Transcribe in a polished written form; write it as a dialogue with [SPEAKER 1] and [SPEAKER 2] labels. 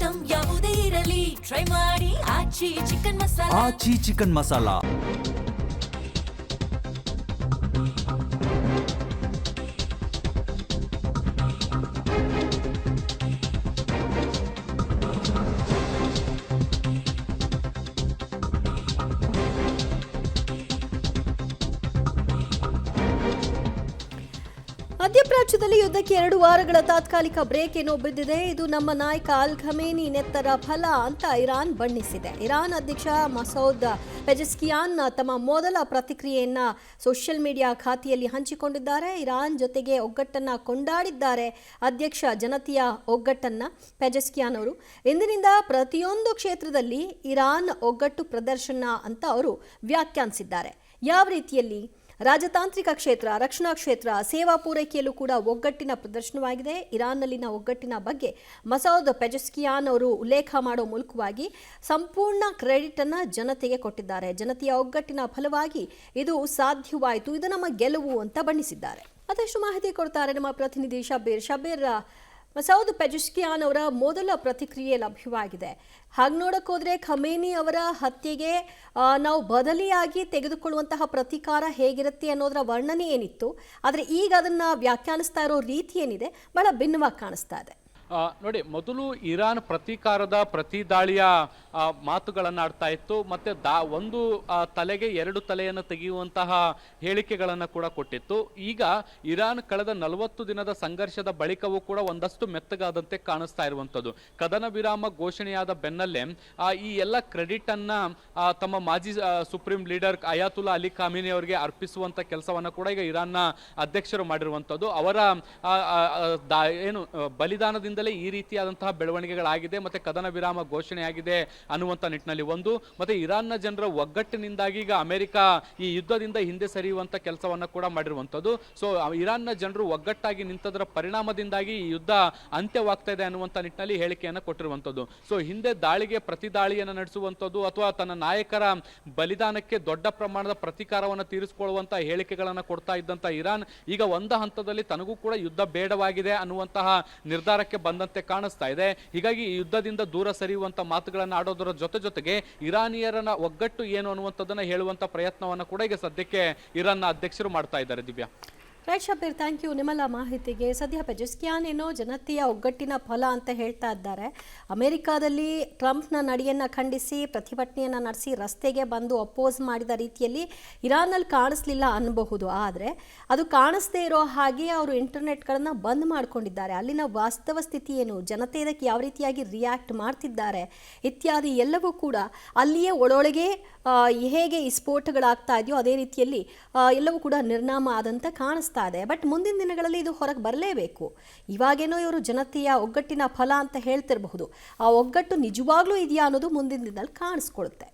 [SPEAKER 1] Item ಯಾವುದೇ ಇರಲಿ try ಮಾಡಿ ಆಚಿ ಚಿಕನ್ ಮಸಾಲಾ.
[SPEAKER 2] ಆಚಿ ಚಿಕನ್ ಮಸಾಲಾ.
[SPEAKER 3] ಮಧ್ಯಪ್ರಾಚ್ಯದಲ್ಲಿ ಯುದ್ಧಕ್ಕೆ 2 ವಾರಗಳ ತಾತ್ಕಾಲಿಕ ಬ್ರೇಕ್ ಏನೋ ಬಿದ್ದಿದೆ. ಇದು ನಮ್ಮ ನಾಯಕ ಅಲ್ ಖಮೇನಿ ನೆತ್ತರ ಫಲ ಅಂತ ಇರಾನ್ ಬಣ್ಣಿಸಿದೆ. ಇರಾನ್ ಅಧ್ಯಕ್ಷ ಮಸೌದ್ ಪೆಜೆಸ್ಕಿಯಾನ್ ತಮ್ಮ ಮೊದಲ ಪ್ರತಿಕ್ರಿಯೆಯನ್ನ ಸೋಷಿಯಲ್ ಮೀಡಿಯಾ ಖಾತೆಯಲ್ಲಿ ಹಂಚಿಕೊಂಡಿದ್ದಾರೆ. ಇರಾನ್ ಜೊತೆಗೆ ಒಗ್ಗಟ್ಟನ್ನ ಕೊಂಡಾಡಿದ್ದಾರೆ. ಅಧ್ಯಕ್ಷ ಜನತೆಯ ಒಗ್ಗಟ್ಟನ್ನ ಪೆಜೆಸ್ಕಿಯಾನ್ ಅವರು ಇಂದಿನಿಂದ ಪ್ರತಿಯೊಂದು ಕ್ಷೇತ್ರದಲ್ಲಿ ಇರಾನ್ ಒಗ್ಗಟ್ಟು ಪ್ರದರ್ಶನ ಅಂತ ಅವರು ವ್ಯಾಖ್ಯಾನಿಸಿದ್ದಾರೆ. ಯಾವ ರೀತಿಯಲ್ಲಿ? ರಾಜತಾಂತ್ರಿಕ ಕ್ಷೇತ್ರ, ರಕ್ಷಣಾ ಕ್ಷೇತ್ರ, ಸೇವಾ ಪೂರೈಕೆಯಲ್ಲೂ ಕೂಡ ಒಗ್ಗಟ್ಟಿನ ಪ್ರದರ್ಶನವಾಗಿದೆ. ಇರಾನ್ನಲ್ಲಿನ ಒಗ್ಗಟ್ಟಿನ ಬಗ್ಗೆ ಮಸೌದ್ ಪೆಜೆಸ್ಕಿಯಾನ್ ಅವರು ಉಲ್ಲೇಖ ಮಾಡೋ ಮೂಲಕವಾಗಿ ಸಂಪೂರ್ಣ ಕ್ರೆಡಿಟ್ ಅನ್ನ ಜನತೆಗೆ ಕೊಟ್ಟಿದ್ದಾರೆ. ಜನತೆಯ ಒಗ್ಗಟ್ಟಿನ ಫಲವಾಗಿ ಇದು ಸಾಧ್ಯವಾಯಿತು, ಇದು ನಮ್ಮ ಗೆಲುವು ಅಂತ ಬಣ್ಣಿಸಿದ್ದಾರೆ. ಮತ್ತಷ್ಟು ಮಾಹಿತಿ ಕೊಡ್ತಾರೆ ನಮ್ಮ ಪ್ರತಿನಿಧಿ ಶಬೀರ್. ಮಸೌದ್ ಪೆಜೆಸ್ಕಿಯಾನ್ ಅವರ ಮೊದಲ ಪ್ರತಿಕ್ರಿಯೆ ಲಭ್ಯವಾಗಿದೆ. ಹಾಗೆ ನೋಡೋಕ್ಕೋದ್ರೆ ಖಮೇನಿ ಅವರ ಹತ್ಯೆಗೆ ನಾವು ಬದಲಿಯಾಗಿ ತೆಗೆದುಕೊಳ್ಳುವಂತಹ ಪ್ರತೀಕಾರ ಹೇಗಿರುತ್ತೆ ಅನ್ನೋದರ ವರ್ಣನೆ ಏನಿತ್ತು, ಆದರೆ ಈಗ ಅದನ್ನು ವ್ಯಾಖ್ಯಾನಿಸ್ತಾ ಇರೋ ರೀತಿ ಏನಿದೆ ಬಹಳ ಭಿನ್ನವಾಗಿ ಕಾಣಿಸ್ತಾ ಇದೆ.
[SPEAKER 4] ನೋಡಿ, ಮೊದಲು ಇರಾನ್ ಪ್ರತೀಕಾರದ ಪ್ರತಿ ದಾಳಿಯ ಮಾತುಗಳನ್ನು ಆಡ್ತಾ ಇತ್ತು. ಮತ್ತೆ ಒಂದು ತಲೆಗೆ 2 ತಲೆಯನ್ನು ತೆಗೆಯುವಂತಹ ಹೇಳಿಕೆಗಳನ್ನು ಕೂಡ ಕೊಟ್ಟಿತ್ತು. ಈಗ ಇರಾನ್ ಕಳೆದ 40 ದಿನದ ಸಂಘರ್ಷದ ಬಳಿಕವೂ ಕೂಡ ಒಂದಷ್ಟು ಮೆತ್ತಗಾದಂತೆ ಕಾಣಿಸ್ತಾ ಇರುವಂಥದ್ದು. ಕದನ ವಿರಾಮ ಘೋಷಣೆಯಾದ ಬೆನ್ನಲ್ಲೇ ಈ ಎಲ್ಲ ಕ್ರೆಡಿಟ್ ಅನ್ನ ತಮ್ಮ ಮಾಜಿ ಸುಪ್ರೀಂ ಲೀಡರ್ ಅಯಾತುಲ್ಲಾ ಅಲಿ ಖಾಮಿನಿ ಅವರಿಗೆ ಅರ್ಪಿಸುವಂತ ಕೆಲಸವನ್ನ ಕೂಡ ಈಗ ಇರಾನ್ನ ಅಧ್ಯಕ್ಷರು ಮಾಡಿರುವಂಥದ್ದು. ಅವರ ಏನು ಬಲಿದಾನದಿಂದ ಈ ರೀತಿಯಾದಂತಹ ಬೆಳವಣಿಗೆಗಳಾಗಿದೆ, ಮತ್ತೆ ಕದನ ವಿರಾಮ ಘೋಷಣೆಯಾಗಿದೆ ಅನ್ನುವಂಥ ನಿಟ್ಟಿನಲ್ಲಿ ಒಂದು. ಮತ್ತೆ ಇರಾನ್ನ ಜನರ ಒಗ್ಗಟ್ಟಿನಿಂದಾಗಿ ಈಗ ಅಮೆರಿಕ ಈ ಯುದ್ಧದಿಂದ ಹಿಂದೆ ಸರಿಯುವಂತ ಕೆಲಸವನ್ನ ಕೂಡ ಮಾಡಿರುವಂಥದ್ದು. ಸೊ ಇರಾನ್ನ ಜನರು ಒಗ್ಗಟ್ಟಾಗಿ ನಿಂತದರ ಪರಿಣಾಮದಿಂದಾಗಿ ಈ ಯುದ್ಧ ಅಂತ್ಯವಾಗ್ತಾ ಇದೆ ಅನ್ನುವಂಥ ನಿಟ್ಟಿನಲ್ಲಿ ಹೇಳಿಕೆಯನ್ನು ಕೊಟ್ಟಿರುವಂಥದ್ದು. ಸೊ ಹಿಂದೆ ದಾಳಿಗೆ ಪ್ರತಿ ದಾಳಿಯನ್ನು ನಡೆಸುವಂಥದ್ದು ಅಥವಾ ತನ್ನ ನಾಯಕರ ಬಲಿದಾನಕ್ಕೆ ದೊಡ್ಡ ಪ್ರಮಾಣದ ಪ್ರತೀಕಾರವನ್ನು ತೀರಿಸಿಕೊಳ್ಳುವಂತ ಹೇಳಿಕೆಗಳನ್ನು ಕೊಡ್ತಾ ಇದ್ದಂತ ಇರಾನ್ ಈಗ ಒಂದು ಹಂತದಲ್ಲಿ ತನಗೂ ಕೂಡ ಯುದ್ಧ ಬೇಡವಾಗಿದೆ ಅನ್ನುವಂತಹ ನಿರ್ಧಾರಕ್ಕೆ ಬಂದಂತೆ ಕಾಣಿಸ್ತಾ ಇದೆ. ಹೀಗಾಗಿ ಈ ಯುದ್ಧದಿಂದ ದೂರ ಸರಿಯುವಂತ ಮಾತುಗಳನ್ನು ಆಡೋದರ ಜೊತೆಗೆ ಇರಾನಿಯರನ್ನ ಒಗ್ಗಟ್ಟು ಏನು ಅನ್ನುವಂಥದ್ದನ್ನ ಹೇಳುವಂತ ಪ್ರಯತ್ನವನ್ನ ಕೂಡ ಈಗ ಸದ್ಯಕ್ಕೆ ಇರಾನ್ನ ಅಧ್ಯಕ್ಷರು ಮಾಡ್ತಾ ಇದ್ದಾರೆ. Divya.
[SPEAKER 3] Right Shabbir, thank you ನಿಮ್ಮಲ್ಲ ಮಾಹಿತಿಗೆ. ಸದ್ಯ ಪೆಜೆಸ್ಕಿಯಾನ್ ಏನೋ ಜನತೆಯ ಒಗ್ಗಟ್ಟಿನ ಫಲ ಅಂತ ಹೇಳ್ತಾ ಇದ್ದಾರೆ. ಅಮೆರಿಕಾದಲ್ಲಿ ಟ್ರಂಪ್ನ ನಡೆಯನ್ನು ಖಂಡಿಸಿ ಪ್ರತಿಭಟನೆಯನ್ನು ನಡೆಸಿ ರಸ್ತೆಗೆ ಬಂದು ಅಪೋಸ್ ಮಾಡಿದ ರೀತಿಯಲ್ಲಿ ಇರಾನಲ್ಲಿ ಕಾಣಿಸ್ಲಿಲ್ಲ ಅನ್ನಬಹುದು. ಆದರೆ ಅದು ಕಾಣಿಸ್ದೇ ಇರೋ ಹಾಗೆ ಅವರು ಇಂಟರ್ನೆಟ್ಗಳನ್ನು ಬಂದ್ ಮಾಡಿಕೊಂಡಿದ್ದಾರೆ. ಅಲ್ಲಿನ ವಾಸ್ತವ ಸ್ಥಿತಿ ಏನು, ಜನತೆ ಇದಕ್ಕೆ ಯಾವ ರೀತಿಯಾಗಿ ರಿಯಾಕ್ಟ್ ಮಾಡ್ತಿದ್ದಾರೆ ಇತ್ಯಾದಿ ಎಲ್ಲವೂ ಕೂಡ ಅಲ್ಲಿಯೇ ಒಳೊಳಗೆ ಹೇಗೆ ಈ ಸ್ಫೋಟಗಳಾಗ್ತಾ ಇದೆಯೋ ಅದೇ ರೀತಿಯಲ್ಲಿ ಎಲ್ಲವೂ ಕೂಡ ನಿರ್ನಾಮ ಆದಂತ ಕಾಣಿಸ್ತಾ ಇದೆ. ಬಟ್ ಮುಂದಿನ ದಿನಗಳಲ್ಲಿ ಇದು ಹೊರಗೆ ಬರಲೇಬೇಕು. ಇವಾಗೇನೋ ಇವರು ಜನತೆಯ ಒಗ್ಗಟ್ಟಿನ ಫಲ ಅಂತ ಹೇಳ್ತಿರಬಹುದು. ಆ ಒಗ್ಗಟ್ಟು ನಿಜವಾಗ್ಲೂ ಇದೆಯಾ ಅನ್ನೋದು ಮುಂದಿನ ದಿನದಲ್ಲಿ ಕಾಣಿಸ್ಕೊಳ್ಳುತ್ತೆ.